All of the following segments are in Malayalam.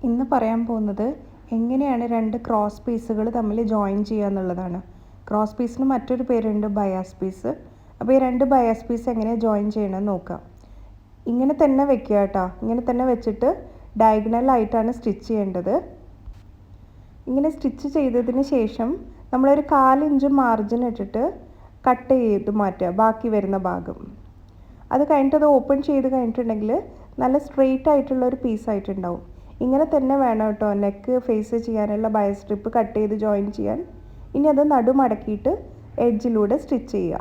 ഇന്ന് പറയാൻ പോകുന്നത് എങ്ങനെയാണ് രണ്ട് ക്രോസ് പീസുകൾ തമ്മിൽ ജോയിൻ ചെയ്യുക എന്നുള്ളതാണ്. ക്രോസ് പീസിന് മറ്റൊരു പേരുണ്ട് ബയാസ് പീസ്. അപ്പോൾ ഈ രണ്ട് ബയാസ് പീസ് എങ്ങനെ ജോയിൻ ചെയ്യണമെന്ന് നോക്കാം. ഇങ്ങനെ തന്നെ വെക്കുക കേട്ടോ. ഇങ്ങനെ തന്നെ വെച്ചിട്ട് ഡയഗണലായിട്ടാണ് സ്റ്റിച്ച് ചെയ്യേണ്ടത്. ഇങ്ങനെ സ്റ്റിച്ച് ചെയ്തതിന് ശേഷം നമ്മളൊരു 1/4 ഇഞ്ച് മാർജിൻ ഇട്ടിട്ട് കട്ട് ചെയ്ത് മാറ്റുക ബാക്കി വരുന്ന ഭാഗം. അത് കഴിഞ്ഞിട്ട് അത് ഓപ്പൺ ചെയ്ത് കഴിഞ്ഞിട്ടുണ്ടെങ്കിൽ നല്ല സ്ട്രെയിറ്റ് ആയിട്ടുള്ള ഒരു പീസായിട്ടുണ്ടാവും. ഇങ്ങനെ തന്നെ വേണം കേട്ടോ നെക്ക് ഫേസ് ചെയ്യാനുള്ള ബയസ് സ്ട്രിപ്പ് കട്ട് ചെയ്ത് ജോയിൻ ചെയ്യാൻ. ഇനി അത് നടുമടക്കിയിട്ട് എഡ്ജിലൂടെ സ്റ്റിച്ച് ചെയ്യുക.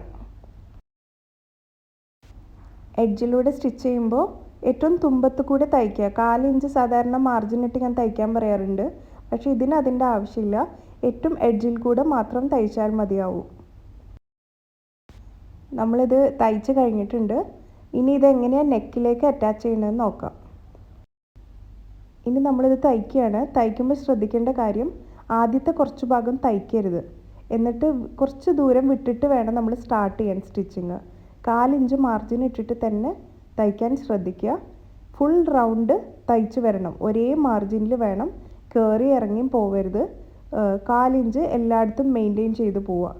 എഡ്ജിലൂടെ സ്റ്റിച്ച് ചെയ്യുമ്പോൾ ഏറ്റവും തുമ്പത്ത് കൂടെ തയ്ക്കുക. 1/4 ഇഞ്ച് സാധാരണ മാർജിൻ ഇട്ട് ഞാൻ തയ്ക്കാൻ പറയാറുണ്ട്. പക്ഷേ ഇതിന് അതിൻ്റെ ആവശ്യമില്ല. ഏറ്റവും എഡ്ജിൽ കൂടെ മാത്രം തയ്ച്ചാൽ മതിയാവും. നമ്മളിത് തയ്ച്ച് കഴിഞ്ഞിട്ടുണ്ട്. ഇനി ഇതെങ്ങനെയാണ് നെക്കിലേക്ക് അറ്റാച്ച് ചെയ്യണമെന്ന് നോക്കാം. ഇനി നമ്മളിത് തയ്ക്കുകയാണ്. തയ്ക്കുമ്പോൾ ശ്രദ്ധിക്കേണ്ട കാര്യം ആദ്യത്തെ കുറച്ച് ഭാഗം തയ്ക്കരുത്. എന്നിട്ട് കുറച്ച് ദൂരം വിട്ടിട്ട് വേണം നമ്മൾ സ്റ്റാർട്ട് ചെയ്യാൻ സ്റ്റിച്ചിങ്. 1/4 ഇഞ്ച് മാർജിൻ ഇട്ടിട്ട് തന്നെ തയ്ക്കാൻ ശ്രദ്ധിക്കുക. ഫുൾ റൗണ്ട് തയ്ച്ച് വരണം. ഒരേ മാർജിനിൽ വേണം. കയറി ഇറങ്ങിയും പോവരുത്. 1/4 ഇഞ്ച് എല്ലായിടത്തും മെയിൻറ്റെയിൻ ചെയ്ത് പോവുക.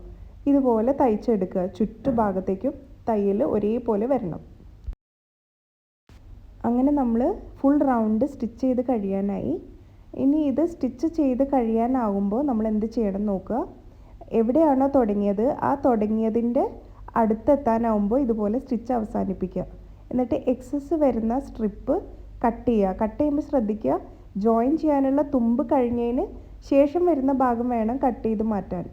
ഇതുപോലെ തയ്ച്ചെടുക്കുക. ചുറ്റുഭാഗത്തേക്കും തയ്യൽ ഒരേപോലെ വരണം. അങ്ങനെ നമ്മൾ ഫുൾ റൗണ്ട് സ്റ്റിച്ച് ചെയ്ത് കഴിയാനായി. ഇനി ഇത് സ്റ്റിച്ച് ചെയ്ത് കഴിയാനാവുമ്പോൾ നമ്മൾ എന്ത് ചെയ്യണം നോക്കുക. എവിടെയാണോ തുടങ്ങിയത് ആ തുടങ്ങിയതിൻ്റെ അടുത്തെത്താനാവുമ്പോൾ ഇതുപോലെ സ്റ്റിച്ച് അവസാനിപ്പിക്കുക. എന്നിട്ട് എക്സസ് വരുന്ന സ്ട്രിപ്പ് കട്ട് ചെയ്യുക. കട്ട് ചെയ്യുമ്പോൾ ശ്രദ്ധിക്കുക, ജോയിൻ ചെയ്യാനുള്ള തുമ്പ് കഴിഞ്ഞതിന് ശേഷം വരുന്ന ഭാഗം വേണം കട്ട് ചെയ്ത് മാറ്റാൻ.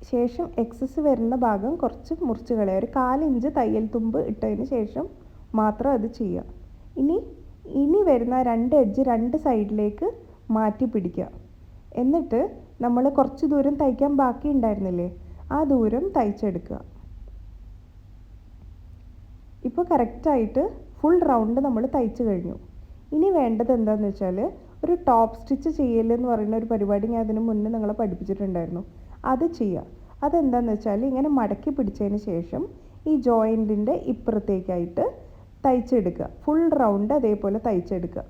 ശേഷം എക്സസ് വരുന്ന ഭാഗം കുറച്ച് മുറിച്ച് കളയുക. ഒരു 1/4 ഇഞ്ച് തയ്യൽ തുമ്പ് ഇട്ടതിന് ശേഷം മാത്രം അത് ചെയ്യുക. ഇനി വരുന്ന രണ്ട് എഡ്ജ് രണ്ട് സൈഡിലേക്ക് മാറ്റി പിടിക്കുക. എന്നിട്ട് നമ്മൾ കുറച്ച് ദൂരം തയ്ക്കാൻ ബാക്കി ഉണ്ടായിരുന്നില്ലേ, ആ ദൂരം തയ്ച്ചെടുക്കുക. ഇപ്പോൾ കറക്റ്റായിട്ട് ഫുൾ റൗണ്ട് നമ്മൾ തയ്ച്ച് കഴിഞ്ഞു. ഇനി വേണ്ടത് എന്താണെന്ന് വെച്ചാൽ ഒരു ടോപ്പ് സ്റ്റിച്ച് ചെയ്യലെന്ന് പറയുന്ന ഒരു പരിപാടി ഞാൻ അതിന് മുന്നേ നിങ്ങളെ പഠിപ്പിച്ചിട്ടുണ്ടായിരുന്നു. അത് ചെയ്യുക. അതെന്താണെന്ന് വെച്ചാൽ ഇങ്ങനെ മടക്കി പിടിച്ചതിന് ശേഷം ഈ ജോയിൻറ്റിൻ്റെ ഇപ്പുറത്തേക്കായിട്ട് തയ്ച്ചെടുക്കുക. ഫുൾ റൗണ്ട് അതേപോലെ തയ്ച്ചെടുക്കുക.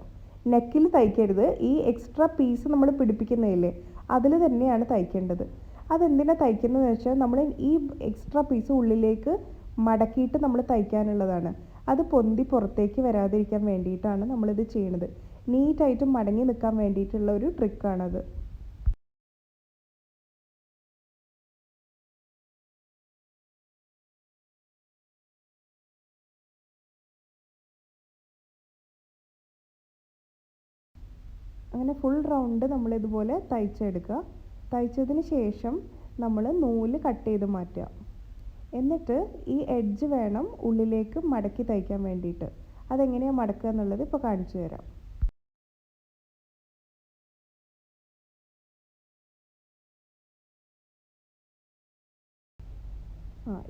നെക്കിൽ തയ്ക്കരുത്. ഈ എക്സ്ട്രാ പീസ് നമ്മൾ പിടിപ്പിക്കുന്നില്ലേ അതിൽ തന്നെയാണ് തയ്ക്കേണ്ടത്. അതെന്തിനാണ് തയ്ക്കുന്നതെന്ന് വെച്ചാൽ നമ്മൾ ഈ എക്സ്ട്രാ പീസ് ഉള്ളിലേക്ക് മടക്കിയിട്ട് നമ്മൾ തയ്ക്കാനുള്ളതാണ്. അത് പൊന്തി പുറത്തേക്ക് വരാതിരിക്കാൻ വേണ്ടിയിട്ടാണ് നമ്മളിത് ചെയ്യുന്നത്. നീറ്റായിട്ട് മടങ്ങി നിൽക്കാൻ വേണ്ടിയിട്ടുള്ള ഒരു ട്രിക്കാണത്. അങ്ങനെ ഫുൾ റൗണ്ട് നമ്മളിതുപോലെ തയ്ച്ചെടുക്കുക. തയ്ച്ചതിന് ശേഷം നമ്മൾ നൂല് കട്ട് ചെയ്ത് മാറ്റുക. എന്നിട്ട് ഈ എഡ്ജ് വേണം ഉള്ളിലേക്ക് മടക്കി തയ്ക്കാൻ വേണ്ടിയിട്ട്. അതെങ്ങനെയാണ് മടക്കുക എന്നുള്ളത് ഇപ്പോൾ കാണിച്ചു തരാം.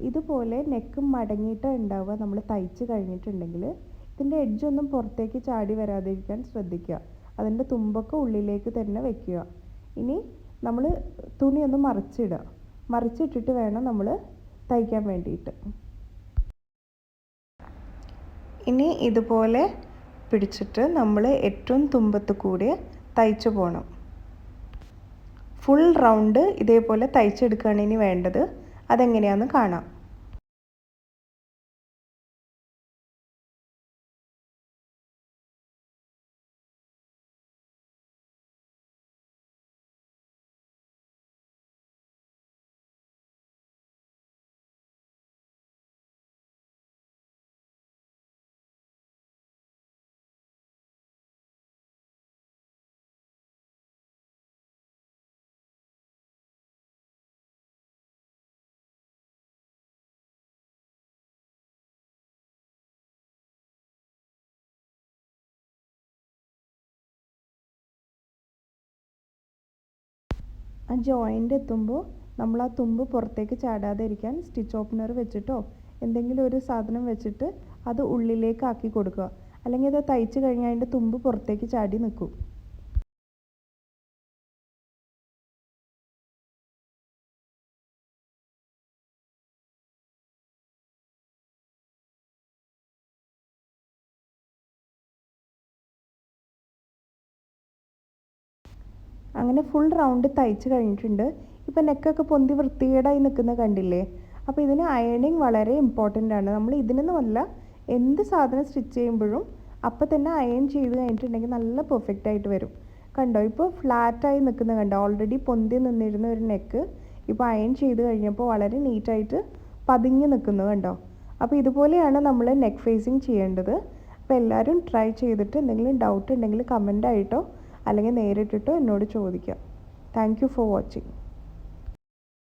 ഇതുപോലെ നെക്ക് മടങ്ങിയിട്ട് ഉണ്ടാവുക. നമ്മൾ തയ്ച്ച് കഴിഞ്ഞിട്ടുണ്ടെങ്കിൽ ഇതിൻ്റെ എഡ്ജൊന്നും പുറത്തേക്ക് ചാടി വരാതിരിക്കാൻ ശ്രദ്ധിക്കുക. അതിൻ്റെ തുമ്പൊക്കെ ഉള്ളിലേക്ക് തന്നെ വെക്കുക. ഇനി നമ്മൾ തുണി ഒന്ന് മറിച്ചിടുക. മറിച്ചിട്ടിട്ട് വേണം നമ്മൾ തയ്ക്കാൻ വേണ്ടിയിട്ട്. ഇനി ഇതുപോലെ പിടിച്ചിട്ട് നമ്മൾ ഏറ്റവും തുമ്പത്ത് കൂടി തയ്ച്ചു പോകണം. ഫുൾ റൗണ്ട് ഇതേപോലെ തയ്ച്ചെടുക്കുകയാണ് ഇനി വേണ്ടത്. അതെങ്ങനെയാണെന്ന് കാണാം. ആ ജോയിൻ്റ് എത്തുമ്പോൾ നമ്മൾ ആ തുമ്പ് പുറത്തേക്ക് ചാടാതെ ഇരിക്കാൻ സ്റ്റിച്ച് ഓപ്പണർ വെച്ചിട്ടോ എന്തെങ്കിലും ഒരു സാധനം വെച്ചിട്ട് അത് ഉള്ളിലേക്ക് ആക്കി കൊടുക്കുക. അല്ലെങ്കിൽ അത് തയ്ച്ച് കഴിഞ്ഞാൽ അതിൻ്റെ തുമ്പ് പുറത്തേക്ക് ചാടി നിൽക്കും. അങ്ങനെ ഫുൾ റൗണ്ട് തയ്ച്ച് കഴിഞ്ഞിട്ടുണ്ട്. ഇപ്പം നെക്കൊക്കെ പൊന്തി വൃത്തികേടായി നിൽക്കുന്നത് കണ്ടില്ലേ? അപ്പോൾ ഇതിന് അയണിങ് വളരെ ഇമ്പോർട്ടൻ്റ് ആണ്. നമ്മൾ ഇതിനൊന്നുമല്ല, എന്ത് സാധനം സ്റ്റിച്ച് ചെയ്യുമ്പോഴും അപ്പം തന്നെ അയൺ ചെയ്ത് കഴിഞ്ഞിട്ടുണ്ടെങ്കിൽ നല്ല പെർഫെക്റ്റ് ആയിട്ട് വരും. കണ്ടോ, ഇപ്പോൾ ഫ്ലാറ്റായി നിൽക്കുന്നത് കണ്ടോ? ഓൾറെഡി പൊന്തി നിന്നിരുന്ന ഒരു നെക്ക് ഇപ്പോൾ അയൺ ചെയ്ത് കഴിഞ്ഞപ്പോൾ വളരെ നീറ്റായിട്ട് പതിഞ്ഞ് നിൽക്കുന്നത് കണ്ടോ? അപ്പോൾ ഇതുപോലെയാണ് നമ്മൾ നെക്ക് ഫേസിങ് ചെയ്യേണ്ടത്. അപ്പോൾ എല്ലാവരും ട്രൈ ചെയ്തിട്ട് എന്തെങ്കിലും ഡൗട്ട് ഉണ്ടെങ്കിൽ കമൻ്റ് ആയിട്ടോ അല്ലെങ്കിൽ നേരിട്ടിട്ടോ എന്നോട് ചോദിക്കാം. Thank you for watching.